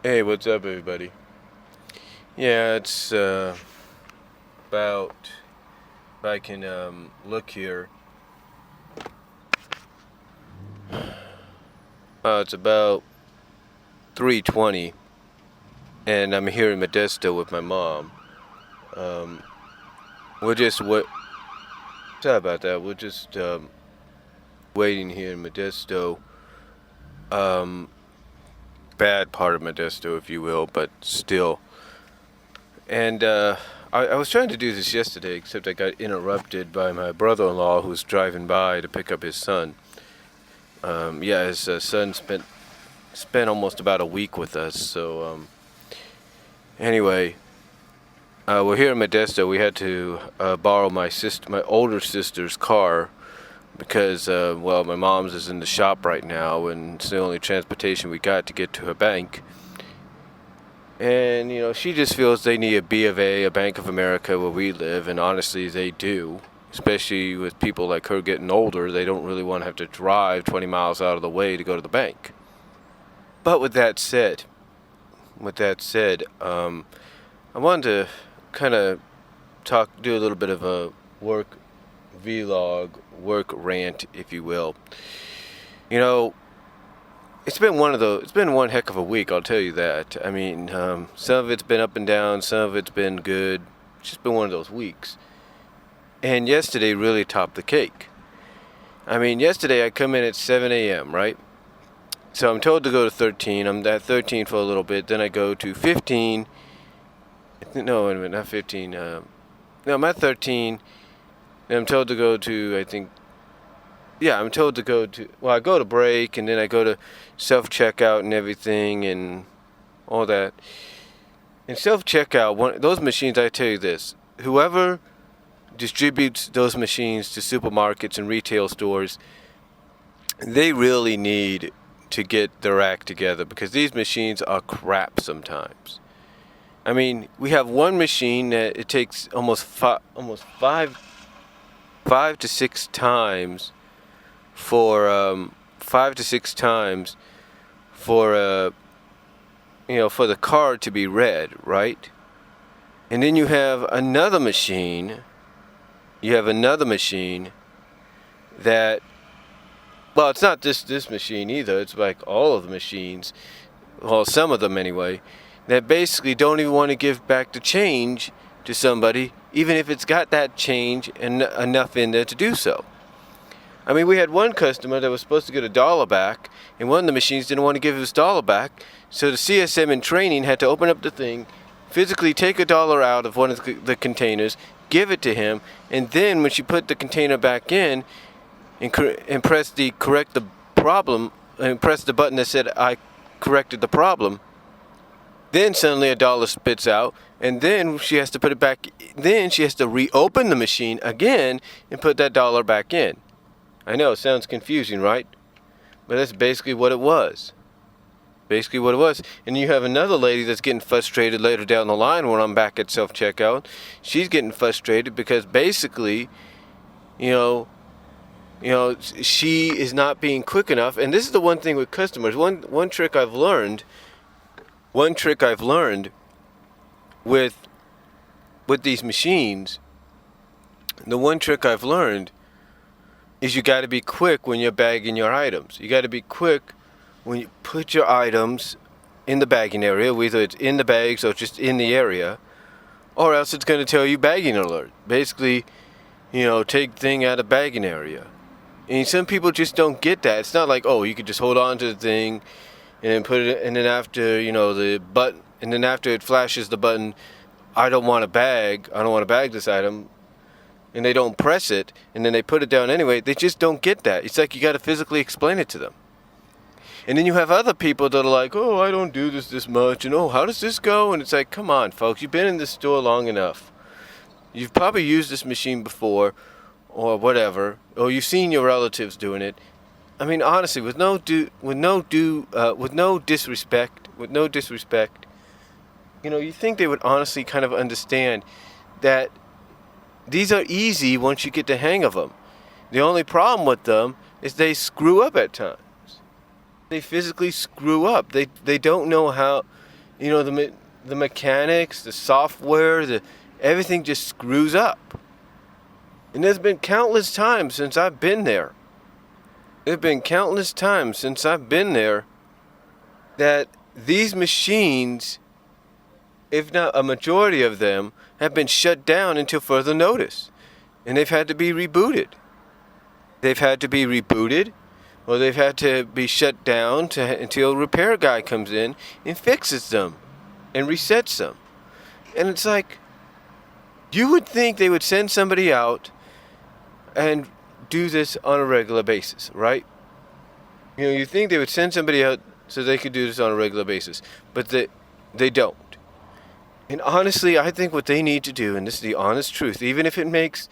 Hey, what's up, everybody? Yeah, it's about if I can look here. It's about 3:20, and I'm here in Modesto with my mom. Um, we're just what? Sorry about that. We're just waiting here in Modesto. Um, bad part of Modesto, if you will, but still. And I was trying to do this yesterday, except I got interrupted by my brother-in-law who was driving by to pick up his son. Yeah, his son spent almost about a week with us. So anyway, we're here in Modesto. We had to borrow my older sister's car because well, my mom's is in the shop right now, and it's the only transportation we got to get to her bank. And she just feels they need a B of A, a Bank of America where we live, and honestly, they do. Especially with people like her getting older, they don't really want to have to drive 20 miles out of the way to go to the bank. But with that said, I wanted to kind of do a little bit of a work vlog, work rant, if you will. You know, it's been one heck of a week, I'll tell you that. I mean, some of it's been up and down, some of it's been good. It's just been one of those weeks. And yesterday really topped the cake. I mean, yesterday I come in at 7 a.m., right? So I'm told to go to 13. I'm at 13 for a little bit. Then I go to 15. No, wait a minute, not 15. No, I'm at 13. And I'm told to go to, I think, yeah, I'm told to go to, well, I go to break, and then I go to self-checkout and everything and all that. And self-checkout, those machines, I tell you this, whoever distributes those machines to supermarkets and retail stores, they really need to get their act together because these machines are crap sometimes. I mean, we have one machine that it takes almost five to six times for for for the card to be read, right? And then you have another machine. That, well, it's not just this machine either. It's like all of the machines, well, some of them anyway, that basically don't even want to give back the change to somebody, even if it's got that change and enough in there to do so. I mean, we had one customer that was supposed to get $1 back, and one of the machines didn't want to give his $1 back, so the CSM in training had to open up the thing, physically take $1 out of one of the containers, give it to him, and then when she put the container back in and press the problem, and press the button that said I corrected the problem, then suddenly $1 spits out, and then she has to put it back. Then she has to reopen the machine again and put that $1 back in. I know it sounds confusing, right? But that's basically what it was. And you have another lady that's getting frustrated later down the line when I'm back at self-checkout. She's getting frustrated because basically, she is not being quick enough. And this is the one thing with customers. One trick I've learned with these machines, the one trick I've learned is you got to be quick when you're bagging your items. You got to be quick when you put your items in the bagging area, whether it's in the bags or just in the area, or else it's going to tell you bagging alert. Basically, take thing out of bagging area. And some people just don't get that. It's not like, oh, you could just hold on to the thing and then put it, and then after, the button, and then after it flashes the button, I don't want to bag this item, and they don't press it, and then they put it down anyway. They just don't get that. It's like you got to physically explain it to them. And then you have other people that are like, oh, I don't do this much, and oh, how does this go? And it's like, come on, folks, you've been in this store long enough. You've probably used this machine before, or whatever, or you've seen your relatives doing it. I mean, honestly, with no disrespect, you think they would honestly kind of understand that these are easy once you get the hang of them. The only problem with them is they screw up at times. They physically screw up. They don't know how. the mechanics, the software, everything just screws up. And there's been countless times since I've been there. That these machines, if not a majority of them, have been shut down until further notice. And they've had to be rebooted. Or they've had to be shut down until a repair guy comes in and fixes them and resets them. And it's like, you would think they would send somebody out and do this on a regular basis, right? You think they would send somebody out so they could do this on a regular basis, but they don't. And honestly, I think what they need to do, and this is the honest truth, even if it makes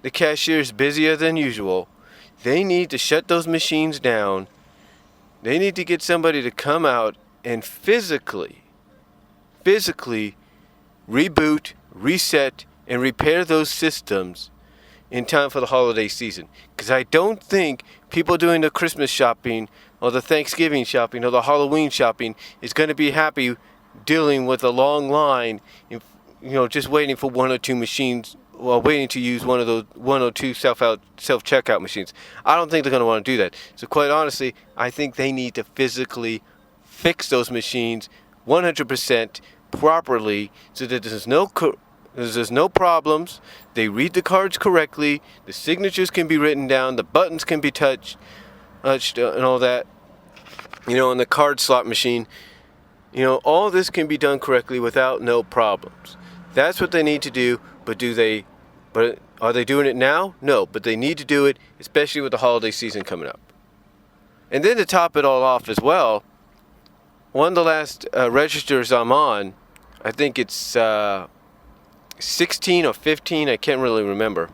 the cashiers busier than usual, they need to shut those machines down. They need to get somebody to come out and physically reboot, reset, and repair those systems in time for the holiday season. Because I don't think people doing the Christmas shopping or the Thanksgiving shopping or the Halloween shopping is going to be happy dealing with a long line, just waiting for one or two machines, while waiting to use one of those one or two self-checkout machines. I don't think they're going to want to do that. So quite honestly, I think they need to physically fix those machines 100% properly so that there's no problems. They read the cards correctly. The signatures can be written down. The buttons can be touched and all that. On the card slot machine, all this can be done correctly without no problems. That's what they need to do. But are they doing it now? No, but they need to do it, especially with the holiday season coming up. And then to top it all off as well, one of the last registers I'm on, I think it's 16 or 15, I can't really remember.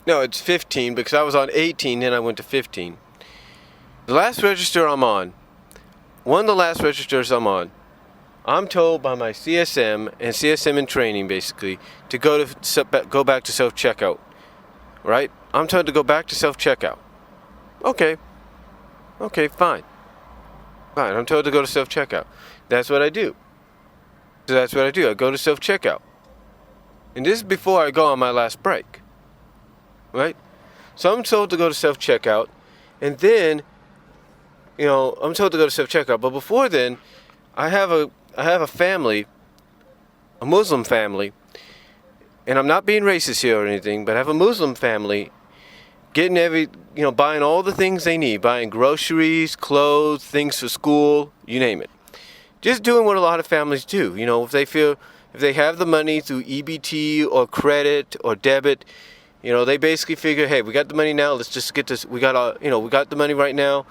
No, it's 15 because I was on 18, then I went to 15. The last register I'm on, one of the last registers I'm on, I'm told by my CSM and CSM in training basically to go back to self-checkout, right? I'm told to go back to self-checkout. Okay, fine. I'm told to go to self-checkout. That's what I do. I go to self-checkout. And this is before I go on my last break, right? So I'm told to go to self-checkout, and then, I'm told to go to self-checkout. But before then, I have a family, a Muslim family, and I'm not being racist here or anything, but I have a Muslim family getting buying all the things they need, buying groceries, clothes, things for school, you name it. Just doing what a lot of families do. If they have the money through EBT or credit or debit, they basically figure, hey, we got the money now, let's just get this, we got the money right now,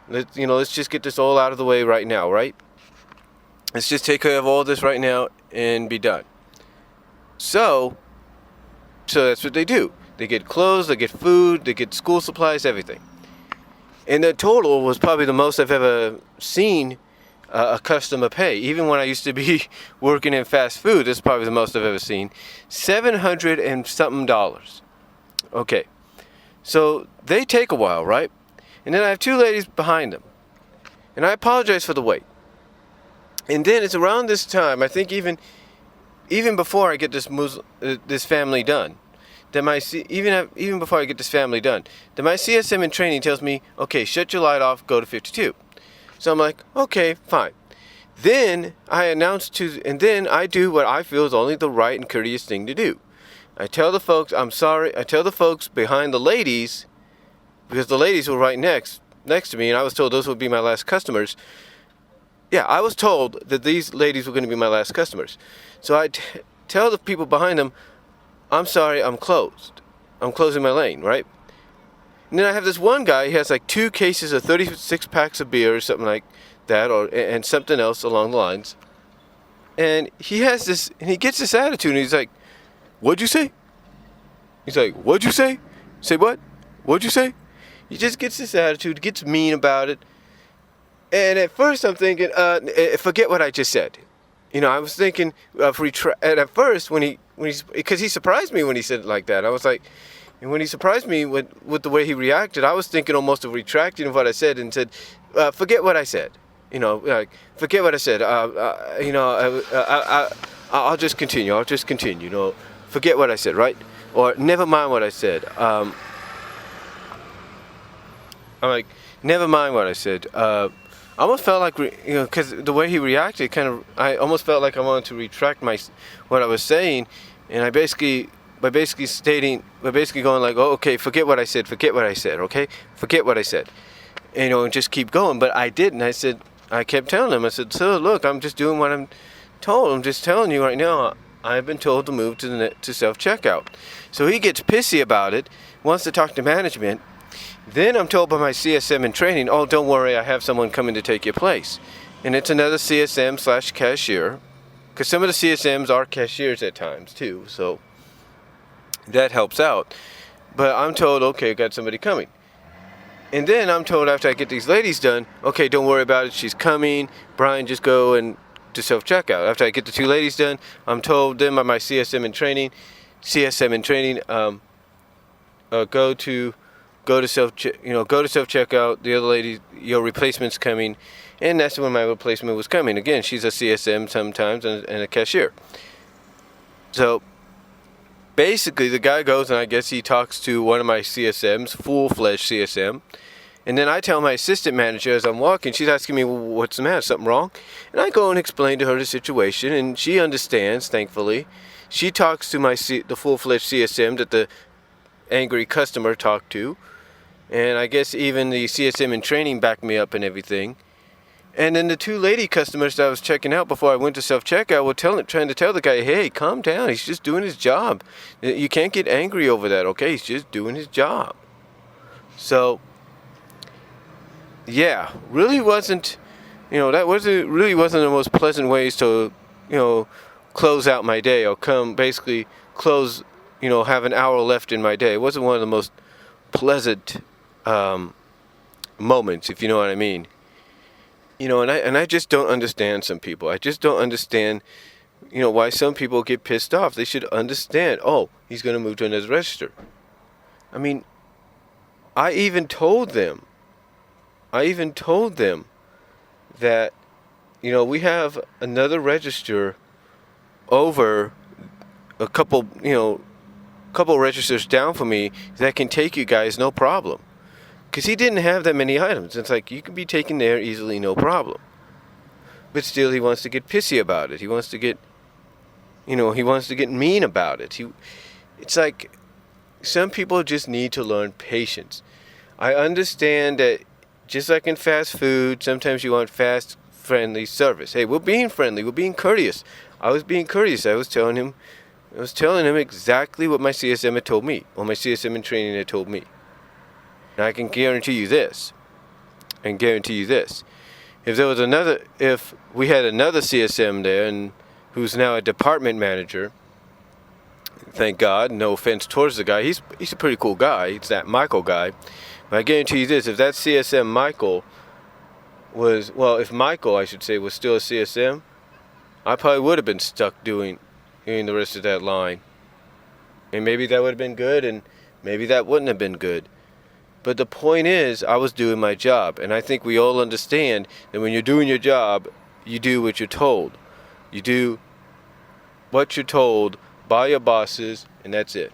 let's just get this all out of the way right now, right? Let's just take care of all this right now and be done. So that's what they do. They get clothes, they get food, they get school supplies, everything. And the total was probably the most I've ever seen a customer pay. Even when I used to be working in fast food, this is probably the most I've ever seen. $700 and something. Okay. So they take a while, right? And then I have two ladies behind them. And I apologize for the wait. And then it's around this time, I think even before I get this family done, that even before I get this family done, that my CSM in training tells me, okay, shut your light off, go to 52. So I'm like, okay, fine. Then I then I do what I feel is only the right and courteous thing to do. I tell the folks, I'm sorry. I tell the folks behind the ladies, because the ladies were right next to me, and I was told those would be my last customers. Yeah, I was told that these ladies were going to be my last customers. So I tell the people behind them, I'm sorry, I'm closed. I'm closing my lane, right? And then I have this one guy, he has like 2 cases of 36 packs of beer or something like that, and something else along the lines. And he gets this attitude, and he's like, what'd you say? He's like, what'd you say? Say what? What'd you say? He just gets this attitude, gets mean about it. And at first I'm thinking, forget what I just said. I was thinking of and at first because he surprised me when he said it like that. I was like, and when he surprised me with the way he reacted, I was thinking almost of retracting of what I said and said, forget what I said. Like, forget what I said. I'll just continue. I'll just continue. Forget what I said, right? Or never mind what I said. I'm like, never mind what I said. I almost felt like, because the way he reacted, I almost felt like I wanted to retract what I was saying, and by basically going like, oh, okay, forget what I said, okay, forget what I said, and just keep going. But I didn't. I kept telling him. I said, sir, look, I'm just doing what I'm told. I'm just telling you right now. I've been told to move to self-checkout. So he gets pissy about it, wants to talk to management. Then I'm told by my CSM in training, oh, don't worry, I have someone coming to take your place. And it's another CSM/cashier, because some of the CSMs are cashiers at times too, so that helps out. But I'm told, okay, got somebody coming. And then I'm told after I get these ladies done, okay, don't worry about it, she's coming. Brian, just go and to self-checkout. After I get the two ladies done, I'm told then by my CSM in training, go to self-checkout. The other lady, your replacement's coming, and that's when my replacement was coming. Again, she's a CSM sometimes and a cashier. So basically, the guy goes and I guess he talks to one of my CSMs, full-fledged CSM. And then I tell my assistant manager as I'm walking, she's asking me, well, what's the matter, something wrong? And I go and explain to her the situation, and she understands, thankfully. She talks to the full-fledged CSM that the angry customer talked to. And I guess even the CSM in training backed me up and everything. And then the two lady customers that I was checking out before I went to self-checkout were trying to tell the guy, hey, calm down, he's just doing his job. You can't get angry over that, okay? He's just doing his job. So yeah, really wasn't really wasn't the most pleasant ways to, close out my day or have an hour left in my day. It wasn't one of the most pleasant moments, if you know what I mean. And I just don't understand some people. I just don't understand, why some people get pissed off. They should understand, oh, he's going to move to another register. I mean, I even told them that, we have another register over a couple registers down for me that can take you guys no problem. Because he didn't have that many items. It's like, you can be taken there easily, no problem. But still, he wants to get pissy about it. He wants to get mean about it. It's like, some people just need to learn patience. I understand that just like in fast food, sometimes you want fast, friendly service. Hey, we're being friendly. We're being courteous. I was being courteous. I was telling him exactly what my CSM had told me, or my CSM in training had told me. And I can guarantee you this, if we had another CSM there, and who's now a department manager, thank God, no offense towards the guy, he's a pretty cool guy. It's that Michael guy. But I guarantee you this, if that CSM Michael if Michael, I should say, was still a CSM, I probably would have been stuck doing the rest of that line. And maybe that would have been good, and maybe that wouldn't have been good. But the point is, I was doing my job. And I think we all understand that when you're doing your job, you do what you're told. You do what you're told by your bosses, and that's it.